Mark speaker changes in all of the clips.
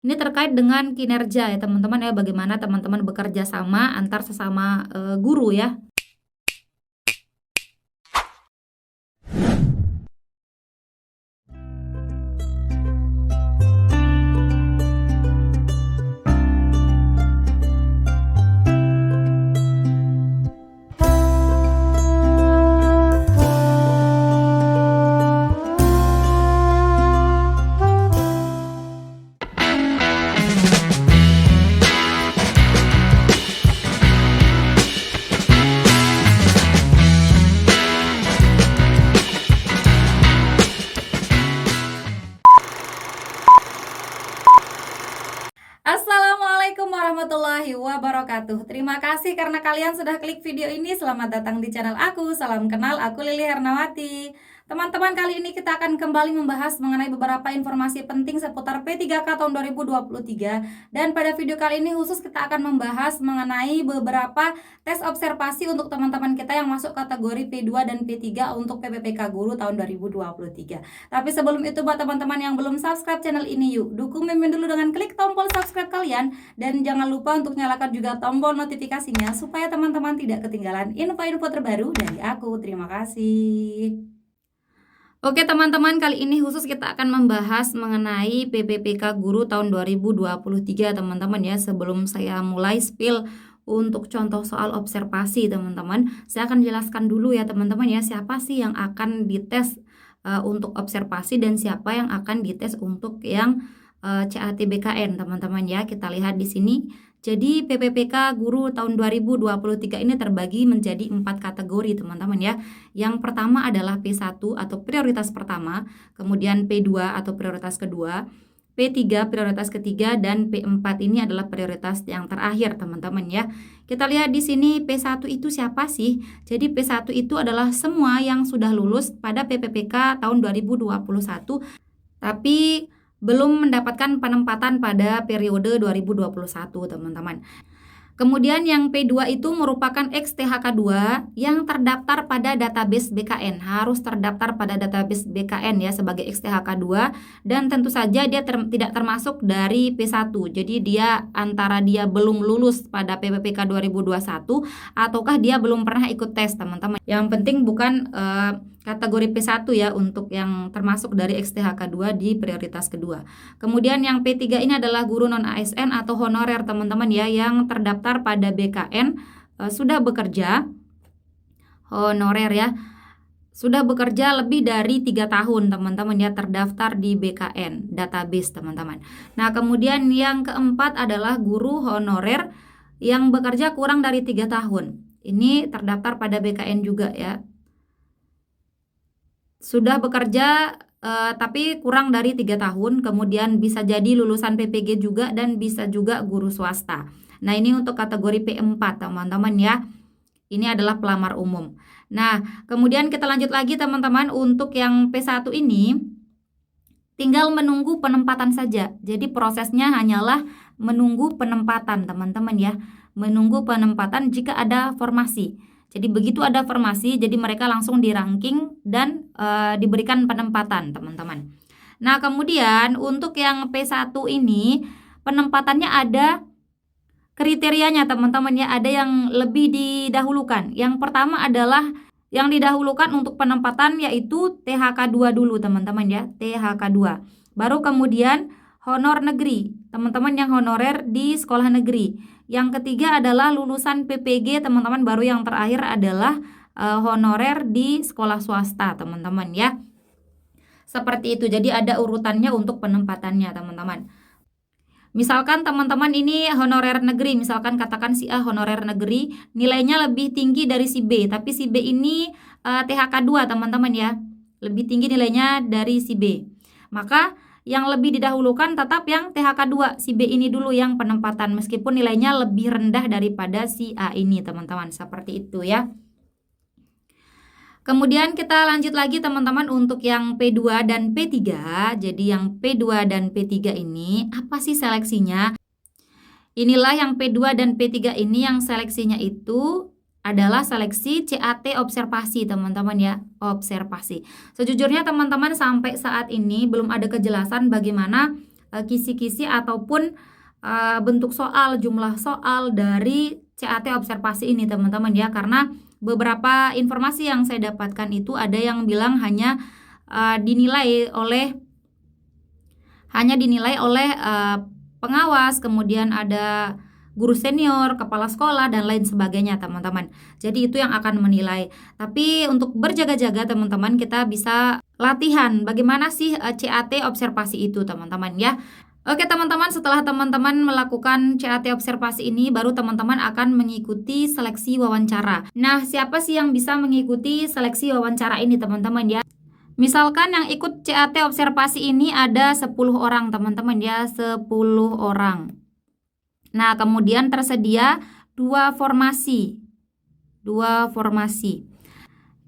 Speaker 1: Ini terkait dengan kinerja ya teman-teman ya, bagaimana teman-teman bekerja sama antar sesama guru ya. Assalamualaikum warahmatullahi wabarakatuh. Terima kasih karena kalian sudah klik video ini. Selamat datang di channel aku. Salam kenal, aku Lili Hernawati. Teman-teman, kali ini kita akan kembali membahas mengenai beberapa informasi penting seputar P3K tahun 2023. Dan pada video kali ini khusus kita akan membahas mengenai beberapa tes observasi untuk teman-teman kita yang masuk kategori P2 dan P3 untuk PPPK Guru tahun 2023. Tapi sebelum itu, buat teman-teman yang belum subscribe channel ini, yuk dukung Mimin dulu dengan klik tombol subscribe kalian. Dan jangan lupa untuk nyalakan juga tombol notifikasinya supaya teman-teman tidak ketinggalan info-info terbaru dari aku. Terima kasih. Oke teman-teman, kali ini khusus kita akan membahas mengenai PPPK Guru tahun 2023 teman-teman ya. Sebelum saya mulai spill untuk contoh soal observasi teman-teman, saya akan jelaskan dulu ya teman-teman ya, siapa sih yang akan dites untuk observasi dan siapa yang akan dites untuk yang CAT-BKN teman-teman ya. Kita lihat di sini. Jadi PPPK Guru tahun 2023 ini terbagi menjadi 4 kategori teman-teman ya. Yang pertama adalah P1 atau prioritas pertama, kemudian P2 atau prioritas kedua, P3 prioritas ketiga, dan P4 ini adalah prioritas yang terakhir teman-teman ya. Kita lihat di sini P1 itu siapa sih? Jadi P1 itu adalah semua yang sudah lulus pada PPPK tahun 2021 tapi belum mendapatkan penempatan pada periode 2021 teman-teman. Kemudian yang P2 itu merupakan ex-THK2 yang terdaftar pada database BKN. Harus terdaftar pada database BKN ya sebagai ex-THK2, dan tentu saja dia tidak termasuk dari P1. Jadi dia antara dia belum lulus pada PPPK 2021 ataukah dia belum pernah ikut tes teman-teman. Yang penting bukan kategori P1 ya untuk yang termasuk dari ex-THK2 di prioritas kedua. Kemudian yang P3 ini adalah guru non-ASN atau honorer teman-teman ya, yang terdaftar pada BKN, sudah bekerja honorer ya, sudah bekerja lebih dari 3 tahun teman-teman ya, terdaftar di BKN database teman-teman. Nah kemudian yang keempat adalah guru honorer yang bekerja kurang dari 3 tahun. Ini terdaftar pada BKN juga ya, sudah bekerja tapi kurang dari 3 tahun, kemudian bisa jadi lulusan PPG juga dan bisa juga guru swasta. Nah ini untuk kategori P4 teman-teman ya, ini adalah pelamar umum. Nah kemudian kita lanjut lagi teman-teman, untuk yang P1 ini tinggal menunggu penempatan saja. Jadi prosesnya hanyalah menunggu penempatan teman-teman ya, menunggu penempatan jika ada formasi. Jadi begitu ada formasi, jadi mereka langsung di-ranking dan diberikan penempatan teman-teman. Nah kemudian untuk yang P1 ini penempatannya ada kriterianya teman-teman ya, ada yang lebih didahulukan. Yang pertama adalah yang didahulukan untuk penempatan yaitu THK2 dulu teman-teman ya, THK2. Baru kemudian honor negeri, teman-teman yang honorer di sekolah negeri. Yang ketiga adalah lulusan PPG teman-teman, baru yang terakhir adalah honorer di sekolah swasta teman-teman ya. Seperti itu, jadi ada urutannya untuk penempatannya teman-teman. Misalkan teman-teman ini honorer negeri, misalkan katakan si A honorer negeri, nilainya lebih tinggi dari si B, tapi si B ini THK2 teman-teman ya, lebih tinggi nilainya dari si B. Maka yang lebih didahulukan tetap yang THK2, si B ini dulu yang penempatan meskipun nilainya lebih rendah daripada si A ini teman-teman, seperti itu ya. Kemudian kita lanjut lagi teman-teman untuk yang P2 dan P3. Jadi yang P2 dan P3 ini apa sih seleksinya? Inilah yang P2 dan P3 ini, yang seleksinya itu adalah seleksi CAT observasi teman-teman ya, observasi. Sejujurnya teman-teman sampai saat ini belum ada kejelasan bagaimana kisi-kisi ataupun bentuk soal, jumlah soal dari CAT observasi ini teman-teman ya, karena beberapa informasi yang saya dapatkan itu ada yang bilang hanya dinilai oleh pengawas, kemudian ada guru senior, kepala sekolah, dan lain sebagainya teman-teman. Jadi itu yang akan menilai. Tapi untuk berjaga-jaga teman-teman, kita bisa latihan bagaimana sih CAT observasi itu teman-teman ya. Oke teman-teman, setelah teman-teman melakukan CAT observasi ini, baru teman-teman akan mengikuti seleksi wawancara. Nah, siapa sih yang bisa mengikuti seleksi wawancara ini teman-teman ya? Misalkan yang ikut CAT observasi ini ada 10 orang teman-teman ya, 10 orang. Nah, kemudian tersedia 2 formasi.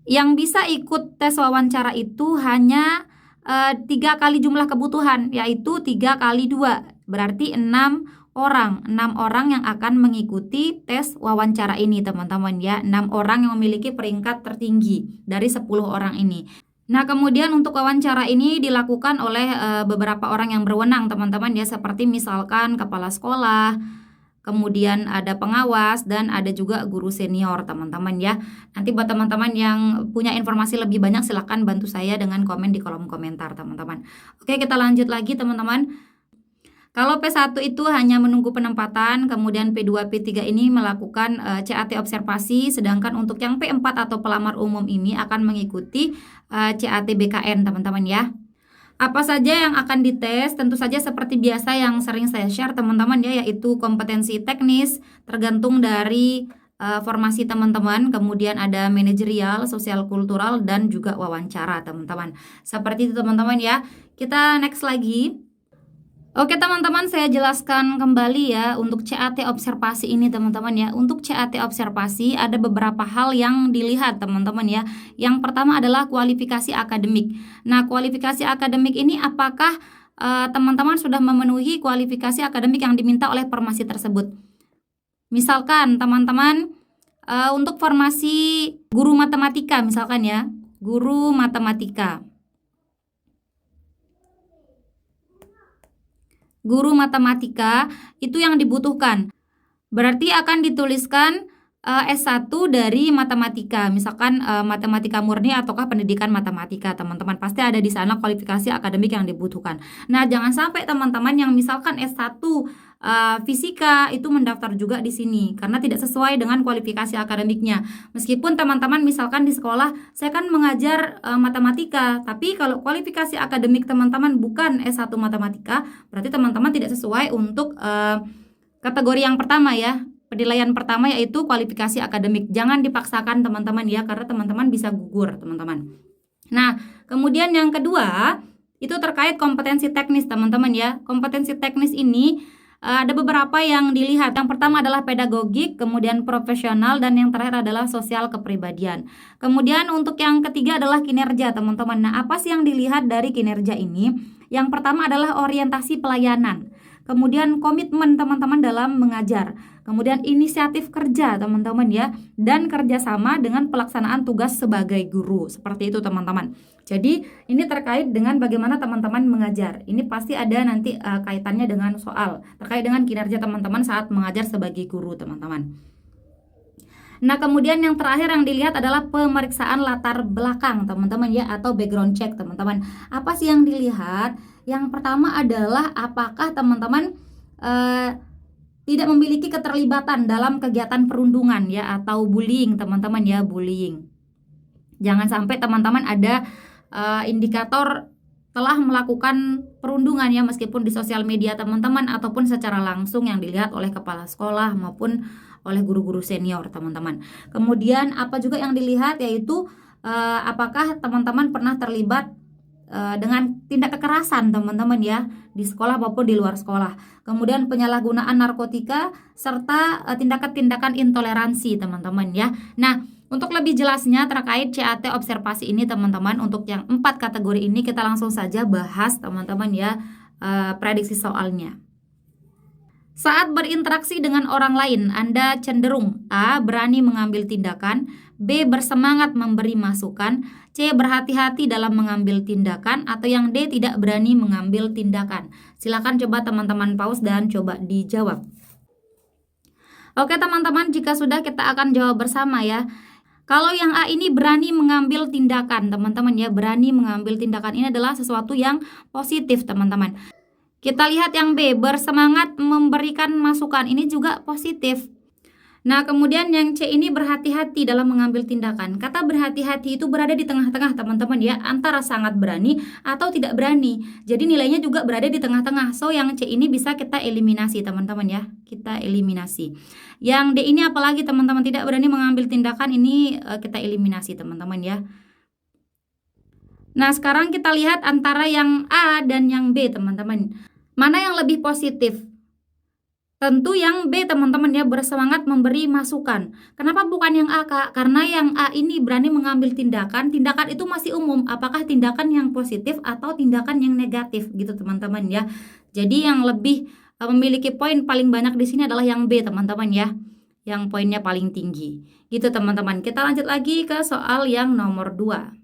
Speaker 1: Yang bisa ikut tes wawancara itu hanya 3 kali jumlah kebutuhan, yaitu 3 kali 2. Berarti 6 orang. 6 orang yang akan mengikuti tes wawancara ini teman-teman ya. 6 orang yang memiliki peringkat tertinggi dari 10 orang ini. Nah, kemudian untuk wawancara ini dilakukan oleh beberapa orang yang berwenang teman-teman ya, seperti misalkan kepala sekolah, kemudian ada pengawas, dan ada juga guru senior teman-teman ya. Nanti buat teman-teman yang punya informasi lebih banyak silahkan bantu saya dengan komen di kolom komentar teman-teman. Oke, kita lanjut lagi teman-teman. Kalau P1 itu hanya menunggu penempatan, kemudian P2, P3 ini melakukan CAT observasi, sedangkan untuk yang P4 atau pelamar umum ini akan mengikuti CAT BKN teman-teman ya. Apa saja yang akan dites? Tentu saja seperti biasa yang sering saya share teman-teman ya, yaitu kompetensi teknis tergantung dari formasi teman-teman, kemudian ada manajerial, sosial kultural, dan juga wawancara teman-teman. Seperti itu teman-teman ya. Kita next lagi. Oke teman-teman, saya jelaskan kembali ya untuk CAT observasi ini teman-teman ya. Untuk CAT observasi ada beberapa hal yang dilihat teman-teman ya. Yang pertama adalah kualifikasi akademik. Nah, kualifikasi akademik ini apakah teman-teman sudah memenuhi kualifikasi akademik yang diminta oleh formasi tersebut. Misalkan teman-teman untuk formasi guru matematika misalkan ya, guru matematika. Guru matematika itu yang dibutuhkan. Berarti akan dituliskan S1 dari matematika, misalkan matematika murni ataukah pendidikan matematika teman-teman. Pasti ada di sana kualifikasi akademik yang dibutuhkan. Nah, jangan sampai teman-teman yang misalkan S1 fisika itu mendaftar juga di sini karena tidak sesuai dengan kualifikasi akademiknya. Meskipun teman-teman misalkan di sekolah saya kan mengajar matematika, tapi kalau kualifikasi akademik teman-teman bukan S1 matematika, berarti teman-teman tidak sesuai untuk kategori yang pertama ya. Penilaian pertama yaitu kualifikasi akademik. Jangan dipaksakan teman-teman ya, karena teman-teman bisa gugur teman-teman. Nah, kemudian yang kedua itu terkait kompetensi teknis teman-teman ya. Kompetensi teknis ini ada beberapa yang dilihat. Yang pertama adalah pedagogik, kemudian profesional, dan yang terakhir adalah sosial kepribadian. Kemudian untuk yang ketiga adalah kinerja teman-teman. Nah, apa sih yang dilihat dari kinerja ini? Yang pertama adalah orientasi pelayanan. Kemudian komitmen teman-teman dalam mengajar, kemudian inisiatif kerja teman-teman ya, dan kerjasama dengan pelaksanaan tugas sebagai guru, seperti itu teman-teman. Jadi ini terkait dengan bagaimana teman-teman mengajar. Ini pasti ada nanti kaitannya dengan soal terkait dengan kinerja teman-teman saat mengajar sebagai guru teman-teman. Nah, kemudian yang terakhir yang dilihat adalah pemeriksaan latar belakang teman-teman ya, atau background check teman-teman. Apa sih yang dilihat? Yang pertama adalah apakah teman-teman tidak memiliki keterlibatan dalam kegiatan perundungan ya, atau bullying teman-teman ya, bullying. Jangan sampai teman-teman ada indikator telah melakukan perundungan ya, meskipun di sosial media teman-teman ataupun secara langsung yang dilihat oleh kepala sekolah maupun oleh guru-guru senior teman-teman. Kemudian apa juga yang dilihat yaitu apakah teman-teman pernah terlibat dengan tindak kekerasan teman-teman ya, di sekolah maupun di luar sekolah. Kemudian penyalahgunaan narkotika serta tindakan-tindakan intoleransi teman-teman ya. Nah, untuk lebih jelasnya terkait CAT observasi ini teman-teman, untuk yang 4 kategori ini kita langsung saja bahas teman-teman ya, prediksi soalnya. Saat berinteraksi dengan orang lain, Anda cenderung A. berani mengambil tindakan, B. bersemangat memberi masukan, C. berhati-hati dalam mengambil tindakan, atau yang D. tidak berani mengambil tindakan. Silakan coba teman-teman pause dan coba dijawab. Oke teman-teman, jika sudah kita akan jawab bersama ya. Kalau yang A ini berani mengambil tindakan, teman-teman ya, berani mengambil tindakan ini adalah sesuatu yang positif, teman-teman. Kita lihat yang B, bersemangat memberikan masukan, ini juga positif. Nah, kemudian yang C ini berhati-hati dalam mengambil tindakan. Kata berhati-hati itu berada di tengah-tengah, teman-teman ya, antara sangat berani atau tidak berani. Jadi nilainya juga berada di tengah-tengah. So, yang C ini bisa kita eliminasi, teman-teman ya. Kita eliminasi. Yang D ini apalagi, teman-teman, tidak berani mengambil tindakan, ini kita eliminasi, teman-teman ya. Nah, sekarang kita lihat antara yang A dan yang B, teman-teman. Mana yang lebih positif? Tentu yang B, teman-teman ya, bersemangat memberi masukan. Kenapa bukan yang A, Kak? Karena yang A ini berani mengambil tindakan. Tindakan itu masih umum. Apakah tindakan yang positif atau tindakan yang negatif gitu, teman-teman ya. Jadi yang lebih memiliki poin paling banyak di sini adalah yang B, teman-teman ya. Yang poinnya paling tinggi. Gitu, teman-teman. Kita lanjut lagi ke soal yang nomor 2.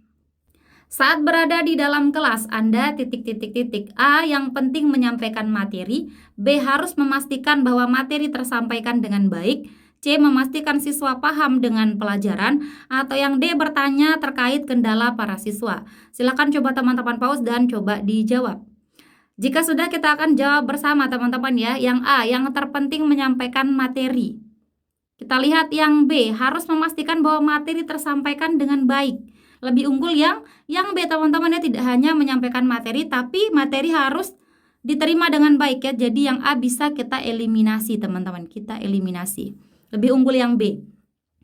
Speaker 1: Saat berada di dalam kelas, Anda titik-titik-titik. A, yang penting menyampaikan materi. B, harus memastikan bahwa materi tersampaikan dengan baik. C, memastikan siswa paham dengan pelajaran. Atau yang D, bertanya terkait kendala para siswa. Silakan coba teman-teman pause dan coba dijawab. Jika sudah, kita akan jawab bersama, teman-teman ya. Yang A, yang terpenting menyampaikan materi. Kita lihat yang B, harus memastikan bahwa materi tersampaikan dengan baik. Lebih unggul yang B, teman-teman ya, tidak hanya menyampaikan materi tapi materi harus diterima dengan baik ya. Jadi yang A bisa kita eliminasi, teman-teman. Kita eliminasi. Lebih unggul yang B.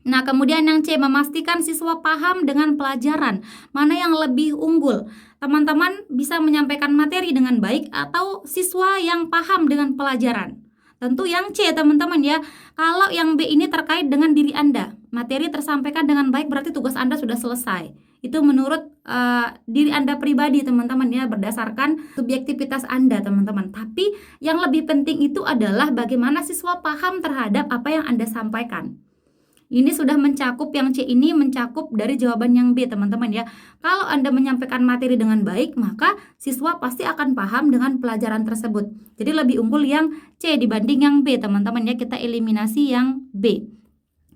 Speaker 1: Nah, kemudian yang C, memastikan siswa paham dengan pelajaran. Mana yang lebih unggul? Teman-teman bisa menyampaikan materi dengan baik atau siswa yang paham dengan pelajaran? Tentu yang C, teman-teman ya. Kalau yang B ini terkait dengan diri Anda, materi tersampaikan dengan baik, berarti tugas Anda sudah selesai. Itu menurut diri Anda pribadi, teman-teman ya, berdasarkan subjektivitas Anda, teman-teman. Tapi yang lebih penting itu adalah bagaimana siswa paham terhadap apa yang Anda sampaikan. Ini sudah mencakup, yang C ini mencakup dari jawaban yang B, teman-teman ya. Kalau Anda menyampaikan materi dengan baik, maka siswa pasti akan paham dengan pelajaran tersebut. Jadi lebih unggul yang C dibanding yang B, teman-teman ya. Kita eliminasi yang B.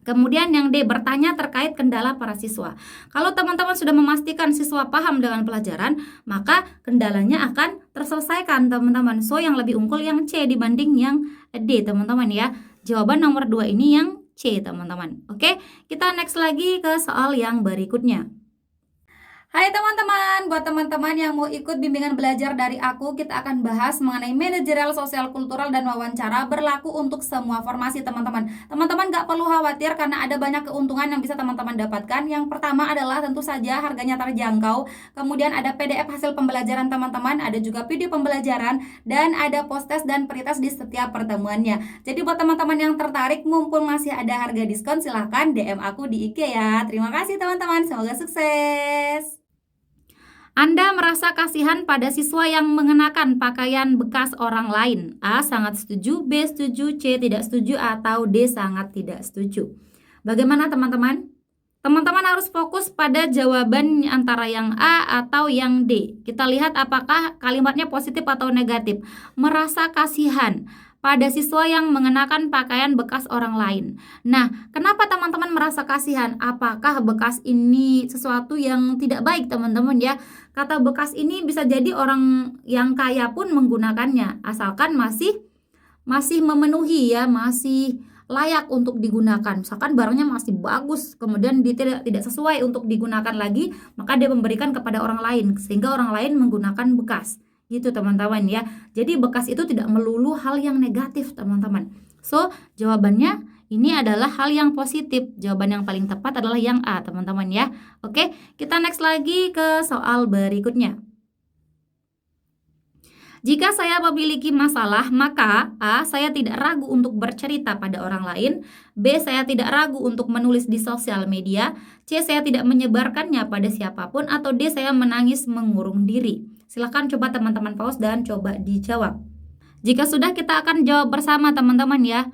Speaker 1: Kemudian yang D, bertanya terkait kendala para siswa. Kalau teman-teman sudah memastikan siswa paham dengan pelajaran, maka kendalanya akan terselesaikan, teman-teman. So, yang lebih unggul yang C dibanding yang D, teman-teman ya. Jawaban nomor 2 ini yang C, teman-teman. Oke, kita next lagi ke soal yang berikutnya. Hai teman-teman, buat teman-teman yang mau ikut bimbingan belajar dari aku, kita akan bahas mengenai manajerial sosial kultural dan wawancara berlaku untuk semua formasi, teman-teman. Teman-teman gak perlu khawatir karena ada banyak keuntungan yang bisa teman-teman dapatkan. Yang pertama adalah tentu saja harganya terjangkau, kemudian ada PDF hasil pembelajaran teman-teman, ada juga video pembelajaran, dan ada post-test dan pretest di setiap pertemuannya. Jadi buat teman-teman yang tertarik, mumpung masih ada harga diskon, silahkan DM aku di IG ya. Terima kasih teman-teman, semoga sukses. Anda merasa kasihan pada siswa yang mengenakan pakaian bekas orang lain. A, sangat setuju, B, setuju, C, tidak setuju, atau D, sangat tidak setuju. Bagaimana teman-teman? Teman-teman harus fokus pada jawaban antara yang A atau yang D. Kita lihat apakah kalimatnya positif atau negatif. Merasa kasihan pada siswa yang mengenakan pakaian bekas orang lain. Nah, kenapa teman-teman merasa kasihan? Apakah bekas ini sesuatu yang tidak baik, teman-teman ya? Kata bekas ini bisa jadi orang yang kaya pun menggunakannya, asalkan masih memenuhi ya, masih layak untuk digunakan. Misalkan barangnya masih bagus, kemudian tidak sesuai untuk digunakan lagi, maka dia memberikan kepada orang lain sehingga orang lain menggunakan bekas. Gitu teman-teman ya. Jadi bekas itu tidak melulu hal yang negatif, teman-teman. So, jawabannya ini adalah hal yang positif. Jawaban yang paling tepat adalah yang A, teman-teman ya. Oke, kita next lagi ke soal berikutnya. Jika saya memiliki masalah, maka A, saya tidak ragu untuk bercerita pada orang lain. B, saya tidak ragu untuk menulis di sosial media. C, saya tidak menyebarkannya pada siapapun. Atau D, saya menangis mengurung diri. Silahkan coba teman-teman pause dan coba dijawab. Jika sudah, kita akan jawab bersama teman-teman ya.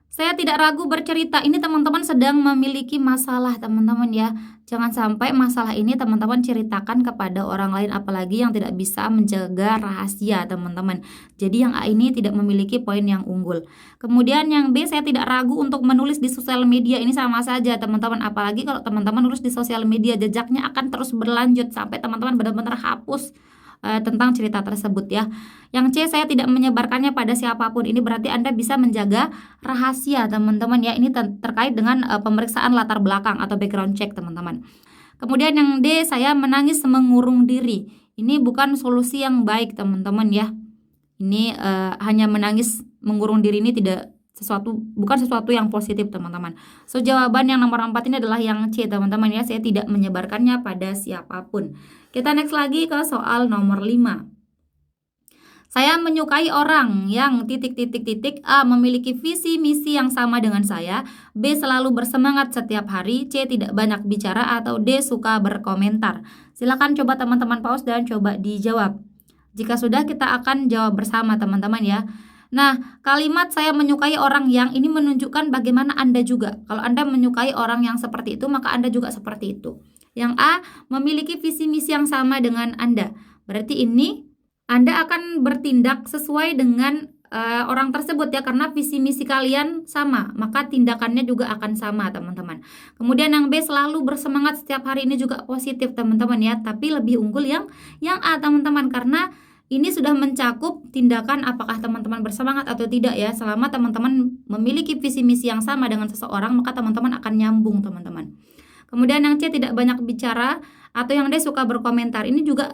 Speaker 1: Saya tidak ragu bercerita. Ini teman-teman sedang memiliki masalah, teman-teman ya. Jangan sampai masalah ini teman-teman ceritakan kepada orang lain, apalagi yang tidak bisa menjaga rahasia, teman-teman. Jadi yang A ini tidak memiliki poin yang unggul. Kemudian yang B, saya tidak ragu untuk menulis di sosial media. Ini sama saja, teman-teman. Apalagi kalau teman-teman nulis di sosial media, jejaknya akan terus berlanjut sampai teman-teman benar-benar hapus tentang cerita tersebut ya. Yang C, saya tidak menyebarkannya pada siapapun. Ini berarti Anda bisa menjaga rahasia, teman-teman ya. Ini terkait dengan pemeriksaan latar belakang atau background check, teman-teman. Kemudian yang D, saya menangis mengurung diri. Ini bukan solusi yang baik, teman-teman ya. Ini hanya menangis mengurung diri ini bukan sesuatu yang positif, teman-teman. So jawaban yang nomor 4 ini adalah yang C, teman-teman ya. Saya tidak menyebarkannya pada siapapun. Kita next lagi ke soal nomor 5. Saya menyukai orang yang titik-titik-titik. A, memiliki visi misi yang sama dengan saya. B, selalu bersemangat setiap hari. C, tidak banyak bicara. Atau D, suka berkomentar. Silakan coba teman-teman pause dan coba dijawab. Jika sudah, kita akan jawab bersama, teman-teman ya. Nah, kalimat saya menyukai orang yang ini menunjukkan bagaimana Anda juga. Kalau Anda menyukai orang yang seperti itu, maka Anda juga seperti itu. Yang A, memiliki visi misi yang sama dengan Anda. Berarti ini Anda akan bertindak sesuai dengan orang tersebut ya, karena visi misi kalian sama, maka tindakannya juga akan sama, teman-teman. Kemudian yang B, selalu bersemangat setiap hari. Ini juga positif, teman-teman ya, tapi lebih unggul yang A, teman-teman, karena ini sudah mencakup tindakan apakah teman-teman bersemangat atau tidak ya. Selama teman-teman memiliki visi misi yang sama dengan seseorang, maka teman-teman akan nyambung, teman-teman. Kemudian yang C, tidak banyak bicara. Atau yang D, suka berkomentar. Ini juga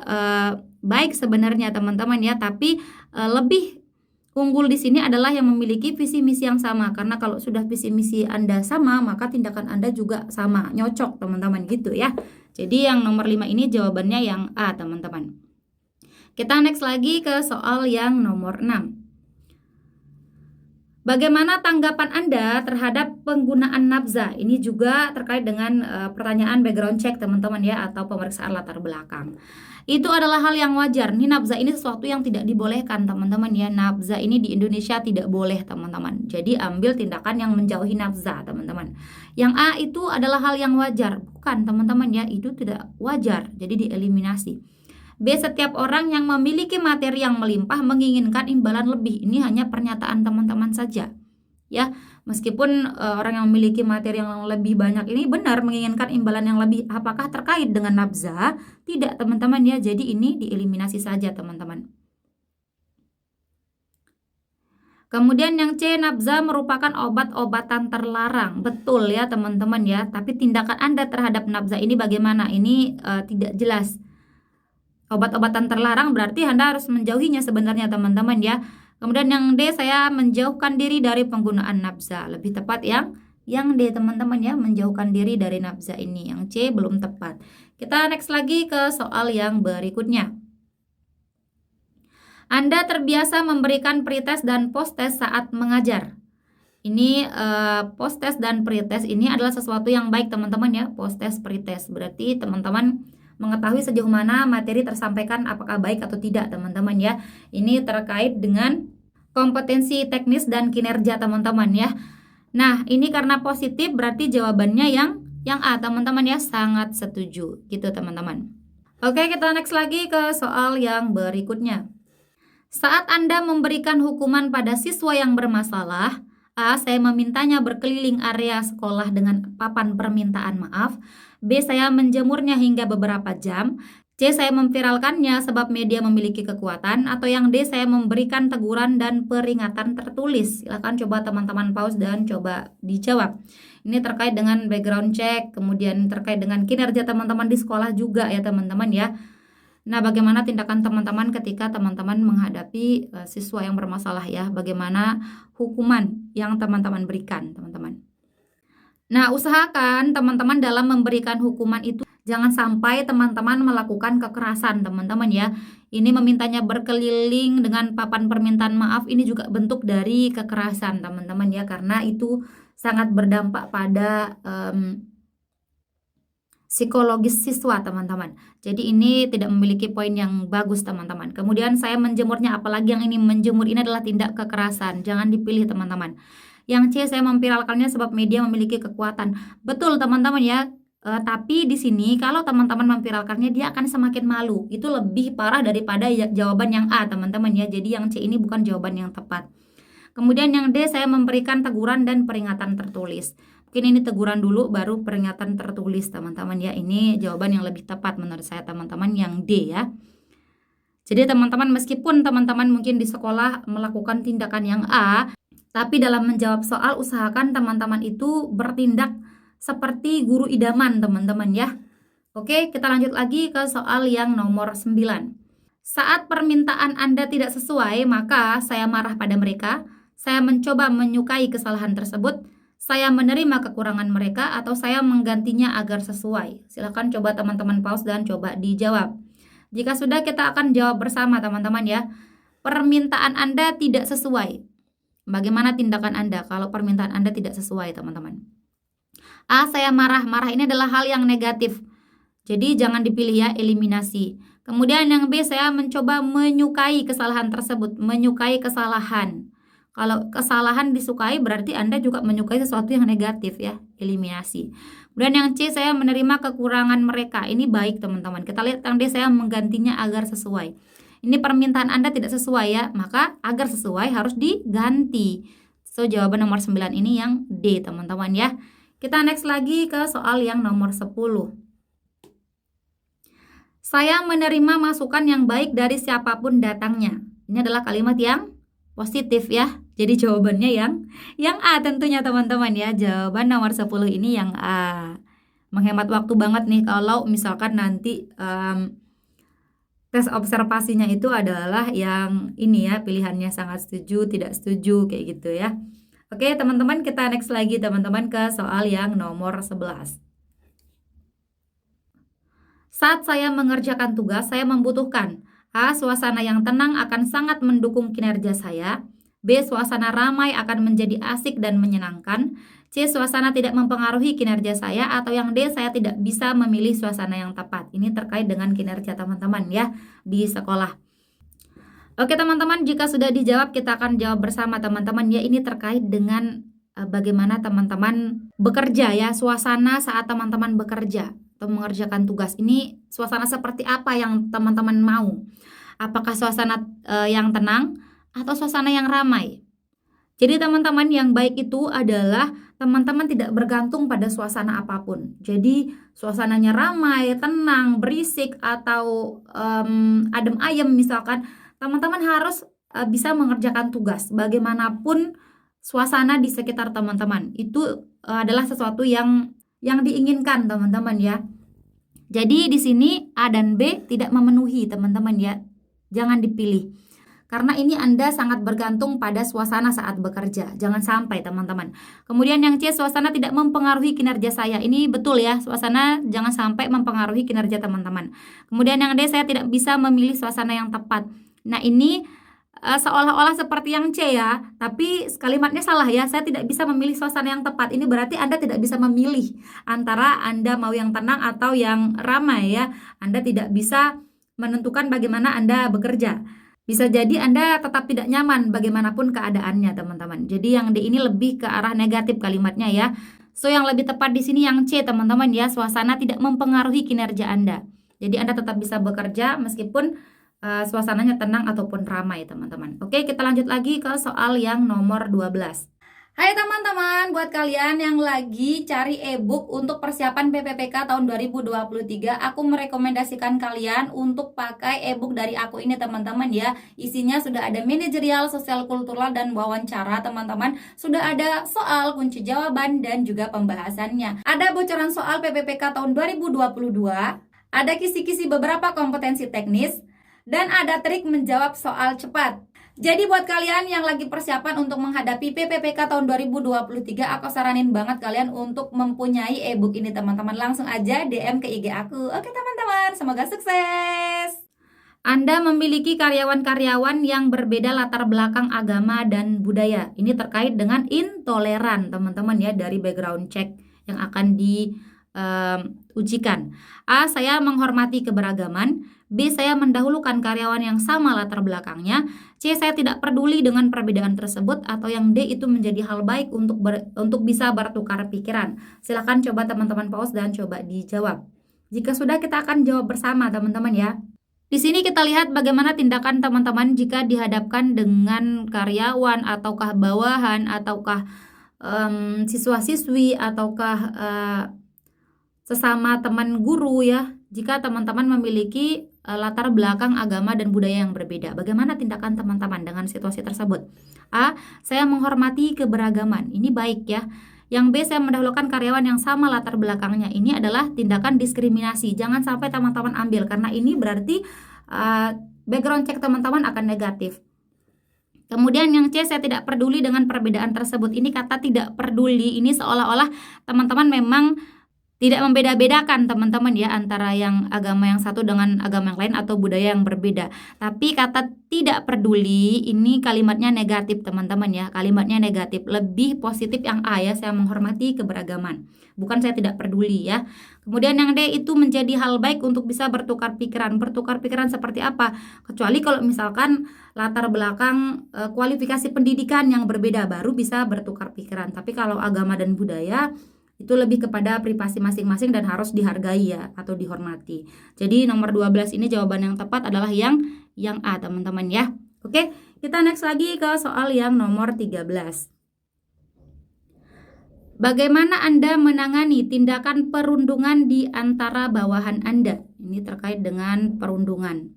Speaker 1: baik sebenarnya, teman-teman ya, tapi lebih unggul di sini adalah yang memiliki visi misi yang sama. Karena kalau sudah visi misi Anda sama, maka tindakan Anda juga sama, nyocok, teman-teman gitu ya. Jadi yang nomor 5 ini jawabannya yang A, teman-teman. Kita next lagi ke soal yang nomor 6. Bagaimana tanggapan Anda terhadap penggunaan nafza? Ini juga terkait dengan pertanyaan background check, teman-teman ya, atau pemeriksaan latar belakang. Itu adalah hal yang wajar. Nih, nafza ini sesuatu yang tidak dibolehkan, teman-teman ya. Nafza ini di Indonesia tidak boleh, teman-teman. Jadi ambil tindakan yang menjauhi nafza, teman-teman. Yang A itu adalah hal yang wajar. Bukan, teman-teman ya, itu tidak wajar. Jadi dieliminasi. B, setiap orang yang memiliki materi yang melimpah menginginkan imbalan lebih. Ini hanya pernyataan teman-teman saja. Ya, meskipun orang yang memiliki materi yang lebih banyak ini benar menginginkan imbalan yang lebih. Apakah terkait dengan nafza? Tidak, teman-teman ya. Jadi ini dieliminasi saja, teman-teman. Kemudian yang C, nafza merupakan obat-obatan terlarang. Betul ya, teman-teman ya. Tapi tindakan Anda terhadap nafza ini bagaimana? Ini tidak jelas. Obat-obatan terlarang berarti Anda harus menjauhinya sebenarnya, teman-teman ya. Kemudian yang D, saya menjauhkan diri dari penggunaan nafza. Lebih tepat yang D, teman-teman ya, menjauhkan diri dari nafza ini. Yang C belum tepat. Kita next lagi ke soal yang berikutnya. Anda terbiasa memberikan pretest dan posttest saat mengajar. Ini posttest dan pretest ini adalah sesuatu yang baik, teman-teman ya. Posttest, pretest berarti teman-teman mengetahui sejauh mana materi tersampaikan apakah baik atau tidak, teman-teman ya. Ini terkait dengan kompetensi teknis dan kinerja, teman-teman ya. Nah, ini karena positif berarti jawabannya yang A, teman-teman ya. Sangat setuju gitu, teman-teman. Oke, kita next lagi ke soal yang berikutnya. Saat Anda memberikan hukuman pada siswa yang bermasalah, A, saya memintanya berkeliling area sekolah dengan papan permintaan maaf. B, saya menjemurnya hingga beberapa jam. C, saya memviralkannya sebab media memiliki kekuatan. Atau yang D, saya memberikan teguran dan peringatan tertulis. Silakan coba teman-teman pause dan coba dijawab. Ini terkait dengan background check, kemudian terkait dengan kinerja teman-teman di sekolah juga ya, teman-teman ya. Nah, bagaimana tindakan teman-teman ketika teman-teman menghadapi siswa yang bermasalah ya? Bagaimana hukuman yang teman-teman berikan, teman-teman? Nah, usahakan teman-teman dalam memberikan hukuman itu jangan sampai teman-teman melakukan kekerasan, teman-teman ya. Ini memintanya berkeliling dengan papan permintaan maaf, ini juga bentuk dari kekerasan, teman-teman ya, karena itu sangat berdampak pada psikologis siswa, teman-teman. Jadi ini tidak memiliki poin yang bagus, teman-teman. Kemudian saya menjemurnya, apalagi yang ini menjemur ini adalah tindak kekerasan. Jangan dipilih, teman-teman. Yang C, saya memviralkannya sebab media memiliki kekuatan. Betul teman-teman ya. Tapi di sini kalau teman-teman memviralkannya dia akan semakin malu. Itu lebih parah daripada jawaban yang A teman-teman ya. Jadi yang C ini bukan jawaban yang tepat. Kemudian yang D, saya memberikan teguran dan peringatan tertulis. Mungkin ini teguran dulu baru peringatan tertulis teman-teman ya. Ini jawaban yang lebih tepat menurut saya teman-teman yang D ya. Jadi teman-teman meskipun teman-teman mungkin di sekolah melakukan tindakan yang A, tapi dalam menjawab soal usahakan teman-teman itu bertindak seperti guru idaman teman-teman ya. Oke, kita lanjut lagi ke soal yang nomor 9. Saat permintaan Anda tidak sesuai, maka saya marah pada mereka, saya mencoba menyukai kesalahan tersebut, saya menerima kekurangan mereka, atau saya menggantinya agar sesuai. Silahkan coba teman-teman pause dan coba dijawab. Jika sudah, kita akan jawab bersama teman-teman ya. Permintaan Anda tidak sesuai. Bagaimana tindakan Anda kalau permintaan Anda tidak sesuai teman-teman? A, saya marah. Marah ini adalah hal yang negatif. Jadi jangan dipilih ya, eliminasi. Kemudian yang B, saya mencoba menyukai kesalahan tersebut. Menyukai kesalahan. Kalau kesalahan disukai berarti Anda juga menyukai sesuatu yang negatif ya, eliminasi. Kemudian yang C, saya menerima kekurangan mereka. Ini baik teman-teman. Kita lihat yang D, saya menggantinya agar sesuai. Ini permintaan Anda tidak sesuai ya, maka agar sesuai harus diganti. So jawaban nomor 9 ini yang D teman-teman ya. Kita next lagi ke soal yang nomor 10. Saya menerima masukan yang baik dari siapapun datangnya. Ini adalah kalimat yang positif ya. Jadi jawabannya yang A tentunya teman-teman ya. Jawaban nomor 10 ini yang A. Menghemat waktu banget nih kalau misalkan nanti tes observasinya itu adalah yang ini ya, pilihannya sangat setuju, tidak setuju kayak gitu ya. Oke teman-teman, kita next lagi teman-teman ke soal yang nomor 11. Saat saya mengerjakan tugas, saya membutuhkan A, suasana yang tenang akan sangat mendukung kinerja saya. B, suasana ramai akan menjadi asik dan menyenangkan. C, suasana tidak mempengaruhi kinerja saya. Atau yang D, saya tidak bisa memilih suasana yang tepat. Ini terkait dengan kinerja teman-teman ya di sekolah. Oke teman-teman, jika sudah dijawab kita akan jawab bersama teman-teman ya. Ini terkait dengan bagaimana teman-teman bekerja ya, suasana saat teman-teman bekerja atau mengerjakan tugas. Ini suasana seperti apa yang teman-teman mau? Apakah suasana yang tenang atau suasana yang ramai? Jadi teman-teman, yang baik itu adalah teman-teman tidak bergantung pada suasana apapun. Jadi suasananya ramai, tenang, berisik atau adem ayem misalkan, teman-teman harus bisa mengerjakan tugas bagaimanapun suasana di sekitar teman-teman. Itu adalah sesuatu yang diinginkan teman-teman ya. Jadi di sini A dan B tidak memenuhi teman-teman ya. Jangan dipilih. Karena ini Anda sangat bergantung pada suasana saat bekerja. Jangan sampai teman-teman. Kemudian yang C, suasana tidak mempengaruhi kinerja saya. Ini betul ya, suasana jangan sampai mempengaruhi kinerja teman-teman. Kemudian yang D, saya tidak bisa memilih suasana yang tepat. Nah ini seolah-olah seperti yang C ya, tapi kalimatnya salah ya. Saya tidak bisa memilih suasana yang tepat. Ini berarti Anda tidak bisa memilih antara Anda mau yang tenang atau yang ramai ya. Anda tidak bisa menentukan bagaimana Anda bekerja. Bisa jadi Anda tetap tidak nyaman bagaimanapun keadaannya teman-teman. Jadi yang D ini lebih ke arah negatif kalimatnya ya. So yang lebih tepat di sini yang C teman-teman ya, suasana tidak mempengaruhi kinerja Anda. Jadi Anda tetap bisa bekerja meskipun suasananya tenang ataupun ramai teman-teman. Oke, kita lanjut lagi ke soal yang nomor 12. Hai teman-teman, buat kalian yang lagi cari e-book untuk persiapan PPPK tahun 2023, aku merekomendasikan kalian untuk pakai e-book dari aku ini teman-teman ya. Isinya sudah ada manajerial, sosial kultural, dan wawancara teman-teman. Sudah ada soal, kunci jawaban, dan juga pembahasannya. Ada bocoran soal PPPK tahun 2022, ada kisi-kisi beberapa kompetensi teknis, dan ada trik menjawab soal cepat. Jadi buat kalian yang lagi persiapan untuk menghadapi PPPK tahun 2023, aku saranin banget kalian untuk mempunyai e-book ini teman-teman. Langsung aja DM ke IG aku. Oke teman-teman, semoga sukses. Anda memiliki karyawan-karyawan yang berbeda latar belakang agama dan budaya. Ini terkait dengan intoleran teman-teman ya, dari background check yang akan ujikan. A. Saya menghormati keberagaman. B. Saya mendahulukan karyawan yang sama latar belakangnya. C. Saya tidak peduli dengan perbedaan tersebut. Atau yang D itu menjadi hal baik untuk bisa bertukar pikiran. Silakan coba teman-teman pause dan coba dijawab. Jika sudah, kita akan jawab bersama teman-teman ya. Di sini kita lihat bagaimana tindakan teman-teman jika dihadapkan dengan karyawan ataukah bawahan ataukah siswa-siswi ataukah sesama teman guru ya. Jika teman-teman memiliki latar belakang agama dan budaya yang berbeda, bagaimana tindakan teman-teman dengan situasi tersebut? A. Saya menghormati keberagaman. Ini baik ya. Yang B. Saya mendahulukan karyawan yang sama latar belakangnya. Ini adalah tindakan diskriminasi. Jangan sampai teman-teman ambil, karena ini berarti background check teman-teman akan negatif. Kemudian yang C, saya tidak peduli dengan perbedaan tersebut. Ini kata tidak peduli ini seolah-olah teman-teman memang tidak membeda-bedakan teman-teman ya antara yang agama yang satu dengan agama yang lain atau budaya yang berbeda. Tapi kata tidak peduli ini kalimatnya negatif teman-teman ya. Kalimatnya negatif. Lebih positif yang A ya, saya menghormati keberagaman. Bukan saya tidak peduli ya. Kemudian yang D itu menjadi hal baik untuk bisa bertukar pikiran. Bertukar pikiran seperti apa? Kecuali kalau misalkan latar belakang kualifikasi pendidikan yang berbeda baru bisa bertukar pikiran. Tapi kalau agama dan budaya itu lebih kepada privasi masing-masing dan harus dihargai ya atau dihormati. Jadi nomor 12 ini jawaban yang tepat adalah yang A teman-teman ya. Oke, kita next lagi ke soal yang nomor 13. Bagaimana Anda menangani tindakan perundungan di antara bawahan Anda? Ini terkait dengan perundungan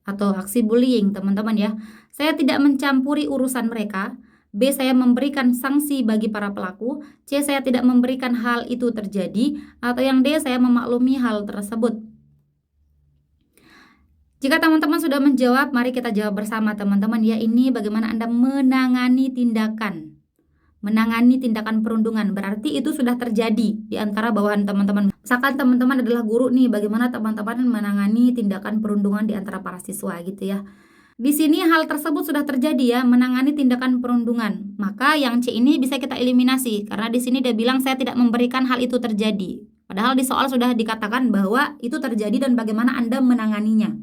Speaker 1: atau aksi bullying teman-teman ya. Saya tidak mencampuri urusan mereka. B. Saya memberikan sanksi bagi para pelaku. C. Saya tidak memberikan hal itu terjadi. Atau yang D. Saya memaklumi hal tersebut. Jika teman-teman sudah menjawab, mari kita jawab bersama teman-teman ya. Ini bagaimana Anda menangani tindakan perundungan. Berarti itu sudah terjadi di antara bawahan teman-teman. Misalkan teman-teman adalah guru nih, bagaimana teman-teman menangani tindakan perundungan di antara para siswa gitu ya. Di sini hal tersebut sudah terjadi ya, menangani tindakan perundungan. Maka yang C ini bisa kita eliminasi karena di sini dia bilang saya tidak memberikan hal itu terjadi. Padahal di soal sudah dikatakan bahwa itu terjadi dan bagaimana Anda menanganinya.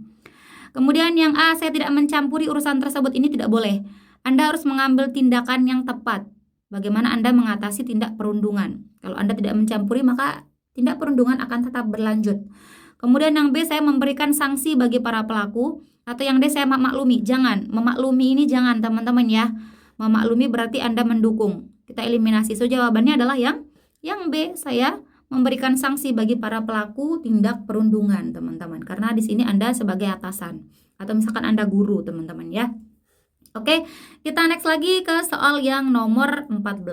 Speaker 1: Kemudian yang A, saya tidak mencampuri urusan tersebut. Ini tidak boleh. Anda harus mengambil tindakan yang tepat. Bagaimana Anda mengatasi tindak perundungan. Kalau Anda tidak mencampuri, maka tindak perundungan akan tetap berlanjut. Kemudian yang B, saya memberikan sanksi bagi para pelaku. Atau yang D, saya memaklumi. Jangan, memaklumi ini jangan teman-teman ya. Memaklumi berarti Anda mendukung. Kita eliminasi. So jawabannya adalah yang B, saya memberikan sanksi bagi para pelaku tindak perundungan teman-teman. Karena di sini Anda sebagai atasan. Atau misalkan Anda guru teman-teman ya. Oke, kita next lagi ke soal yang nomor 14.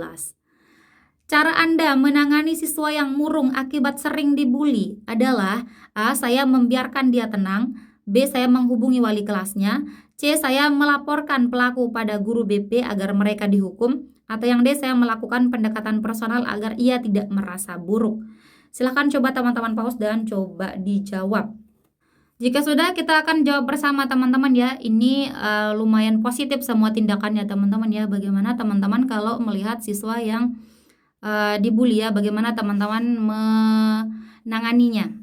Speaker 1: Cara Anda menangani siswa yang murung akibat sering dibully adalah A. Saya membiarkan dia tenang. B. Saya menghubungi wali kelasnya. C. Saya melaporkan pelaku pada guru BP agar mereka dihukum. Atau yang D. Saya melakukan pendekatan personal agar ia tidak merasa buruk. Silahkan coba teman-teman pause dan coba dijawab. Jika sudah, kita akan jawab bersama teman-teman ya. Ini lumayan positif semua tindakannya teman-teman ya. Bagaimana teman-teman kalau melihat siswa yang dibully ya, bagaimana teman-teman menanganinya.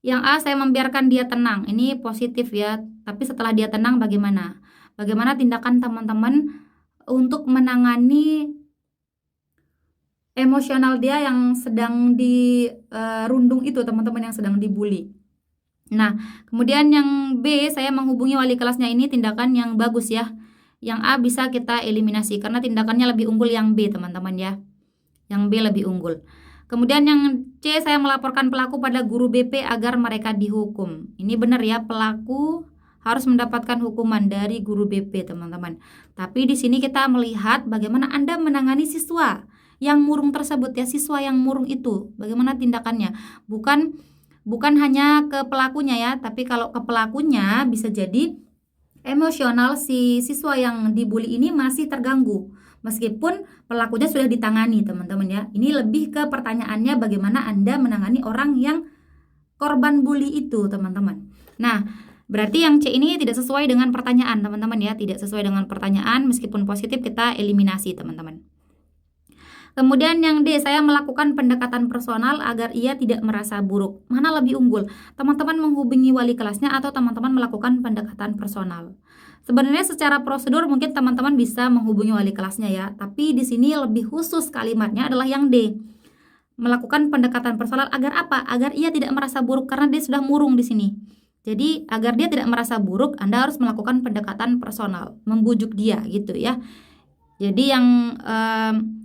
Speaker 1: Yang A, saya membiarkan dia tenang. Ini positif ya. Tapi setelah dia tenang bagaimana? Bagaimana tindakan teman-teman untuk menangani emosional dia yang sedang dirundung itu, teman-teman yang sedang dibully. Nah, kemudian yang B, saya menghubungi wali kelasnya. Ini tindakan yang bagus ya. Yang A bisa kita eliminasi karena tindakannya lebih unggul yang B teman-teman ya. Yang B lebih unggul. Kemudian yang C, saya melaporkan pelaku pada guru BP agar mereka dihukum. Ini benar ya, pelaku harus mendapatkan hukuman dari guru BP teman-teman. Tapi di sini kita melihat bagaimana Anda menangani siswa yang murung tersebut ya, siswa yang murung itu. Bagaimana tindakannya? Bukan hanya ke pelakunya ya, tapi kalau ke pelakunya bisa jadi emosional si siswa yang dibully ini masih terganggu. Meskipun pelakunya sudah ditangani teman-teman ya. Ini lebih ke pertanyaannya bagaimana Anda menangani orang yang korban bully itu teman-teman. Nah, berarti yang C ini tidak sesuai dengan pertanyaan teman-teman ya. Tidak sesuai dengan pertanyaan, meskipun positif kita eliminasi teman-teman. Kemudian yang D, saya melakukan pendekatan personal agar ia tidak merasa buruk. Mana lebih unggul? Teman-teman menghubungi wali kelasnya atau teman-teman melakukan pendekatan personal? Sebenarnya secara prosedur mungkin teman-teman bisa menghubungi wali kelasnya ya, tapi di sini lebih khusus kalimatnya adalah yang D. Melakukan pendekatan personal agar apa? Agar ia tidak merasa buruk karena dia sudah murung di sini. Jadi agar dia tidak merasa buruk, Anda harus melakukan pendekatan personal, membujuk dia gitu ya. Jadi yang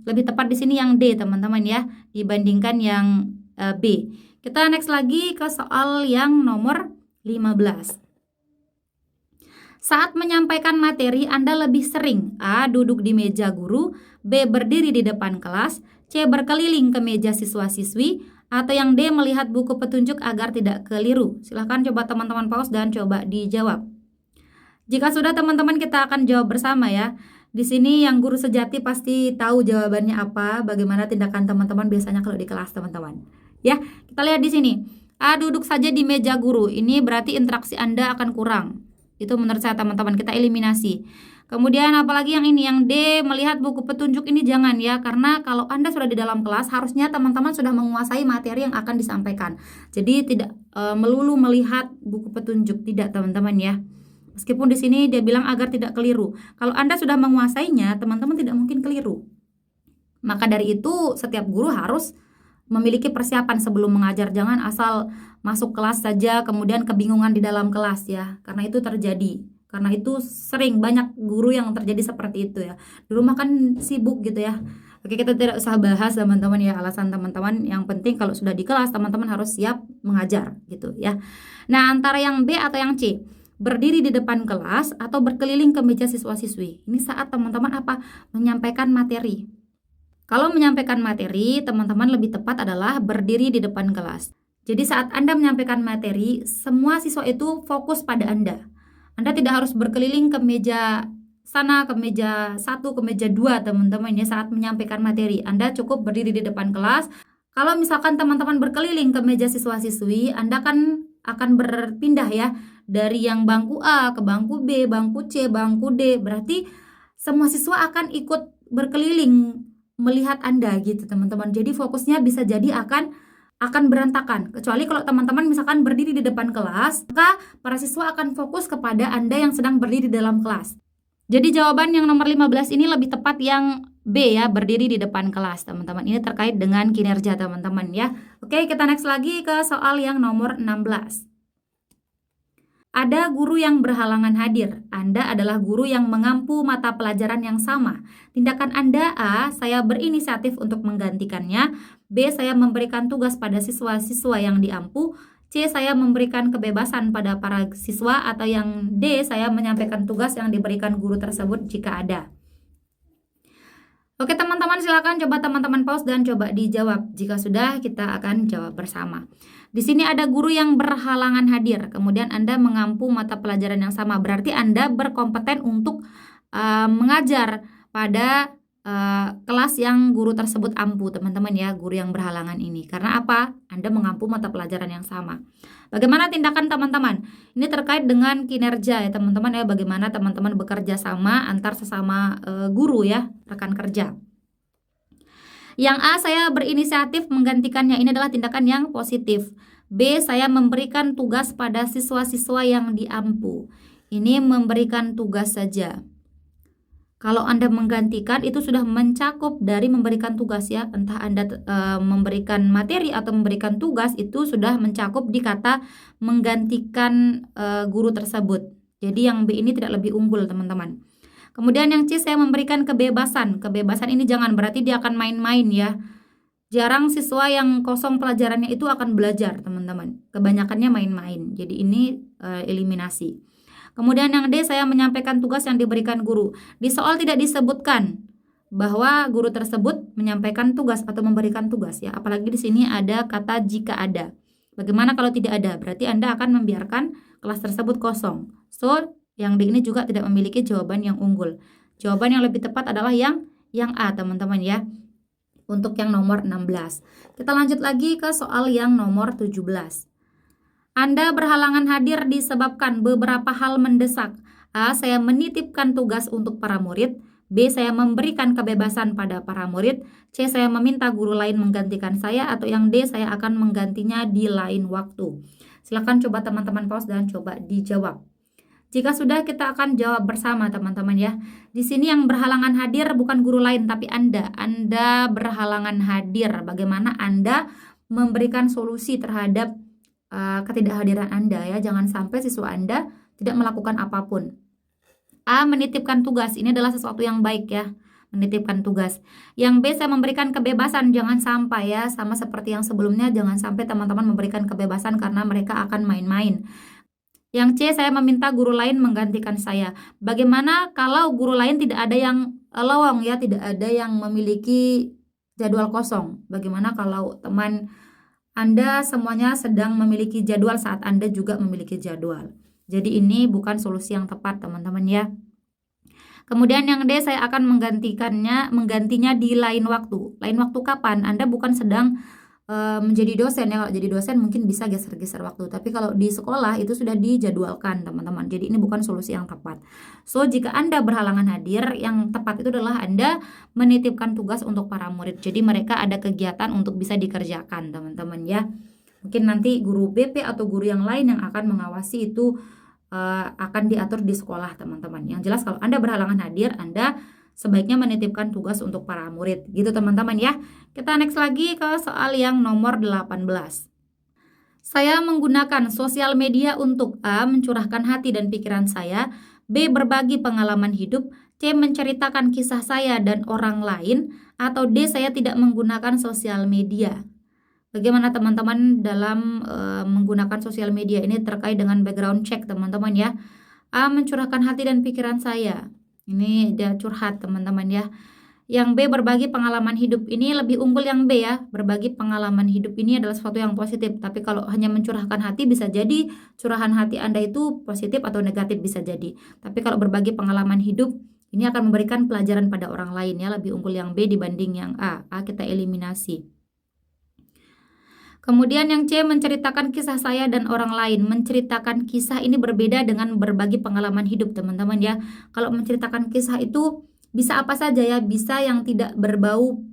Speaker 1: lebih tepat di sini yang D teman-teman ya, dibandingkan yang B. Kita next lagi ke soal yang nomor 15. Saat menyampaikan materi, Anda lebih sering A. Duduk di meja guru, B. Berdiri di depan kelas, C. Berkeliling ke meja siswa-siswi, atau yang D. Melihat buku petunjuk agar tidak keliru. Silahkan coba teman-teman pause dan coba dijawab. Jika sudah teman-teman kita akan jawab bersama ya. Di sini yang guru sejati pasti tahu jawabannya apa, bagaimana tindakan teman-teman biasanya kalau di kelas teman-teman. Ya, kita lihat di sini. A. Duduk saja di meja guru. Ini berarti interaksi Anda akan kurang. Itu menurut saya teman-teman, kita eliminasi. Kemudian apalagi yang ini, yang D, melihat buku petunjuk ini jangan ya, karena kalau Anda sudah di dalam kelas harusnya teman-teman sudah menguasai materi yang akan disampaikan. Jadi tidak melulu melihat buku petunjuk, tidak teman-teman ya. Meskipun di sini dia bilang agar tidak keliru. Kalau Anda sudah menguasainya, teman-teman tidak mungkin keliru. Maka dari itu setiap guru harus memiliki persiapan sebelum mengajar. Jangan asal masuk kelas saja kemudian kebingungan di dalam kelas ya. Karena itu terjadi. Karena itu sering banyak guru yang terjadi seperti itu ya. Di rumah kan sibuk gitu ya. Oke, kita tidak usah bahas teman-teman ya alasan teman-teman. Yang penting kalau sudah di kelas teman-teman harus siap mengajar gitu ya. Nah, antara yang B atau yang C, berdiri di depan kelas atau berkeliling ke meja siswa-siswi. Ini saat teman-teman apa? Menyampaikan materi. Kalau menyampaikan materi, teman-teman lebih tepat adalah berdiri di depan kelas. Jadi saat Anda menyampaikan materi, semua siswa itu fokus pada Anda. Anda tidak harus berkeliling ke meja sana, ke meja 1, ke meja 2 teman-teman ya saat menyampaikan materi. Anda cukup berdiri di depan kelas. Kalau misalkan teman-teman berkeliling ke meja siswa-siswi, Anda kan akan berpindah ya dari yang bangku A ke bangku B, bangku C, bangku D. Berarti semua siswa akan ikut berkeliling melihat Anda gitu teman-teman. Jadi fokusnya bisa jadi akan berantakan. Kecuali kalau teman-teman misalkan berdiri di depan kelas, maka para siswa akan fokus kepada Anda yang sedang berdiri di dalam kelas. Jadi jawaban yang nomor 15 ini lebih tepat yang B ya, berdiri di depan kelas teman-teman. Ini terkait dengan kinerja teman-teman ya. Oke, kita next lagi ke soal yang nomor 16. Ada guru yang berhalangan hadir. Anda adalah guru yang mengampu mata pelajaran yang sama. Tindakan Anda A. Saya berinisiatif untuk menggantikannya. B. Saya memberikan tugas pada siswa-siswa yang diampu. C. Saya memberikan kebebasan pada para siswa. Atau yang D. Saya menyampaikan tugas yang diberikan guru tersebut jika ada. Oke teman-teman, silakan coba teman-teman pause dan coba dijawab. Jika sudah, kita akan jawab bersama. Di sini ada guru yang berhalangan hadir, kemudian Anda mengampu mata pelajaran yang sama. Berarti Anda berkompeten untuk mengajar pada kelas yang guru tersebut ampu, teman-teman ya, guru yang berhalangan ini. Karena apa? Anda mengampu mata pelajaran yang sama. Bagaimana tindakan teman-teman? Ini terkait dengan kinerja ya teman-teman ya, bagaimana teman-teman bekerja sama antar sesama guru ya, rekan kerja. Yang A, saya berinisiatif menggantikannya. Ini adalah tindakan yang positif. B, saya memberikan tugas pada siswa-siswa yang diampu. Ini memberikan tugas saja. Kalau Anda menggantikan itu sudah mencakup dari memberikan tugas ya. Entah Anda memberikan materi atau memberikan tugas, itu sudah mencakup di kata menggantikan guru tersebut. Jadi yang B ini tidak lebih unggul teman-teman. Kemudian yang C, saya memberikan kebebasan. Kebebasan ini jangan berarti dia akan main-main ya. Jarang siswa yang kosong pelajarannya itu akan belajar teman-teman. Kebanyakannya main-main. Jadi ini eliminasi. Kemudian yang D, saya menyampaikan tugas yang diberikan guru. Di soal tidak disebutkan bahwa guru tersebut menyampaikan tugas atau memberikan tugas ya. Apalagi di sini ada kata jika ada. Bagaimana kalau tidak ada? Berarti Anda akan membiarkan kelas tersebut kosong. So, yang D ini juga tidak memiliki jawaban yang unggul. Jawaban yang lebih tepat adalah yang A teman-teman ya. Untuk yang nomor 16. Kita lanjut lagi ke soal yang nomor 17. Anda berhalangan hadir disebabkan beberapa hal mendesak. A. Saya menitipkan tugas untuk para murid. B. Saya memberikan kebebasan pada para murid. C. Saya meminta guru lain menggantikan saya. Atau yang D. Saya akan menggantinya di lain waktu. Silakan coba teman-teman pause dan coba dijawab. Jika sudah, kita akan jawab bersama teman-teman ya. Di sini yang berhalangan hadir bukan guru lain tapi Anda. Anda berhalangan hadir. Bagaimana Anda memberikan solusi terhadap ketidakhadiran Anda ya. Jangan sampai siswa Anda tidak melakukan apapun. A. Menitipkan tugas. Ini adalah sesuatu yang baik ya. Menitipkan tugas. Yang B. Saya memberikan kebebasan. Jangan sampai ya. Sama seperti yang sebelumnya. Jangan sampai teman-teman memberikan kebebasan karena mereka akan main-main. Yang C. Saya meminta guru lain menggantikan saya. Bagaimana kalau guru lain tidak ada yang lowong ya. Tidak ada yang memiliki jadwal kosong. Bagaimana kalau teman Anda semuanya sedang memiliki jadwal saat Anda juga memiliki jadwal. Jadi ini bukan solusi yang tepat teman-teman ya. Kemudian yang D, saya akan menggantinya di lain waktu. Lain waktu kapan? Anda bukan sedang menjadi dosen ya. Kalau jadi dosen mungkin bisa geser-geser waktu. Tapi kalau di sekolah itu sudah dijadwalkan teman-teman. Jadi ini bukan solusi yang tepat. So jika Anda berhalangan hadir, yang tepat itu adalah Anda menitipkan tugas untuk para murid. Jadi mereka ada kegiatan untuk bisa dikerjakan teman-teman ya. Mungkin nanti guru BP atau guru yang lain yang akan mengawasi itu akan diatur di sekolah teman-teman. Yang jelas kalau Anda berhalangan hadir, Anda sebaiknya menitipkan tugas untuk para murid. Gitu teman-teman ya. Kita next lagi ke soal yang nomor 18. Saya menggunakan sosial media untuk A. Mencurahkan hati dan pikiran saya, B. Berbagi pengalaman hidup, C. Menceritakan kisah saya dan orang lain, atau D. Saya tidak menggunakan sosial media. Bagaimana teman-teman dalam menggunakan sosial media ini terkait dengan background check teman-teman ya. A. Mencurahkan hati dan pikiran saya. Ini dia curhat teman-teman ya. Yang B. Berbagi pengalaman hidup. Ini lebih unggul yang B ya. Berbagi pengalaman hidup ini adalah sesuatu yang positif. Tapi kalau hanya mencurahkan hati bisa jadi curahan hati Anda itu positif atau negatif bisa jadi. Tapi kalau berbagi pengalaman hidup ini akan memberikan pelajaran pada orang lain ya. Lebih unggul yang B dibanding yang A. A kita eliminasi. Kemudian yang C, menceritakan kisah saya dan orang lain. Menceritakan kisah ini berbeda dengan berbagi pengalaman hidup teman-teman ya. Kalau menceritakan kisah itu bisa apa saja ya. Bisa yang tidak berbau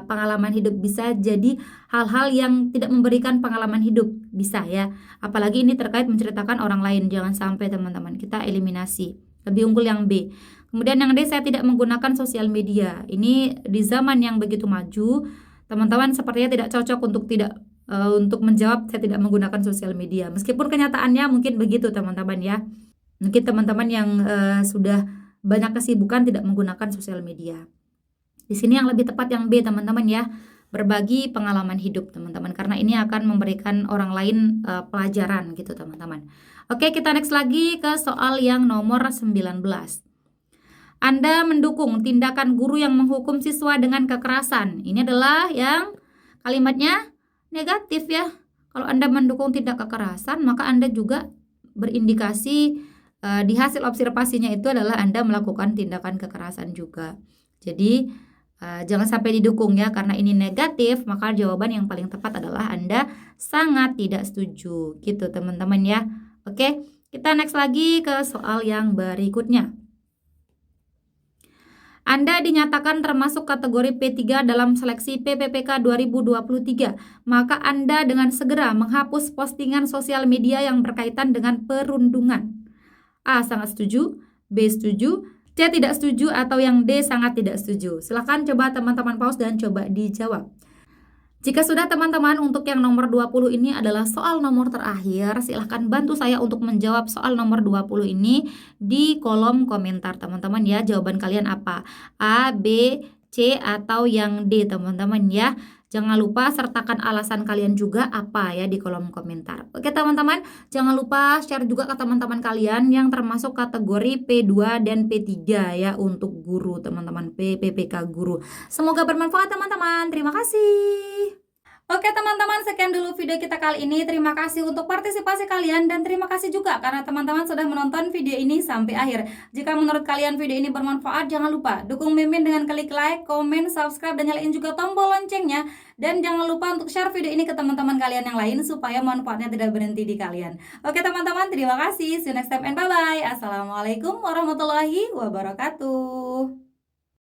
Speaker 1: pengalaman hidup. Bisa jadi hal-hal yang tidak memberikan pengalaman hidup. Bisa ya. Apalagi ini terkait menceritakan orang lain. Jangan sampai teman-teman. Kita eliminasi. Lebih unggul yang B. Kemudian yang D, saya tidak menggunakan sosial media. Ini di zaman yang begitu maju, teman-teman sepertinya tidak cocok untuk menjawab saya tidak menggunakan sosial media. Meskipun kenyataannya mungkin begitu teman-teman ya. Mungkin teman-teman yang sudah banyak kesibukan tidak menggunakan sosial media. Di sini yang lebih tepat yang B teman-teman ya. Berbagi pengalaman hidup teman-teman. Karena ini akan memberikan orang lain pelajaran gitu teman-teman. Oke, kita next lagi ke soal yang nomor 19. Anda mendukung tindakan guru yang menghukum siswa dengan kekerasan. Ini adalah yang kalimatnya negatif ya. Kalau Anda mendukung tindak kekerasan, maka Anda juga berindikasi di hasil observasinya itu adalah Anda melakukan tindakan kekerasan juga. Jadi jangan sampai didukung ya, karena ini negatif, maka jawaban yang paling tepat adalah Anda sangat tidak setuju. Gitu teman-teman ya. Oke, kita next lagi ke soal yang berikutnya. Anda dinyatakan termasuk kategori P3 dalam seleksi PPPK 2023, maka Anda dengan segera menghapus postingan sosial media yang berkaitan dengan perundungan. A. Sangat setuju, B. Setuju, C. Tidak setuju, atau yang D. Sangat tidak setuju. Silahkan coba teman-teman pause dan coba dijawab. Jika sudah teman-teman, untuk yang nomor 20 ini adalah soal nomor terakhir. Silahkan bantu saya untuk menjawab soal nomor 20 ini di kolom komentar teman-teman ya. Jawaban kalian apa? A, B, C, atau yang D teman-teman ya. Jangan lupa sertakan alasan kalian juga apa ya di kolom komentar. Oke teman-teman, jangan lupa share juga ke teman-teman kalian yang termasuk kategori P2 dan P3 ya untuk guru teman-teman, PPK guru. Semoga bermanfaat teman-teman. Terima kasih. Oke teman-teman, sekian dulu video kita kali ini. Terima kasih untuk partisipasi kalian dan terima kasih juga karena teman-teman sudah menonton video ini sampai akhir. Jika menurut kalian video ini bermanfaat, jangan lupa dukung Mimin dengan klik like, komen, subscribe, dan nyalain juga tombol loncengnya. Dan jangan lupa untuk share video ini ke teman-teman kalian yang lain supaya manfaatnya tidak berhenti di kalian. Oke teman-teman, terima kasih. See you next time and bye-bye. Assalamualaikum warahmatullahi wabarakatuh.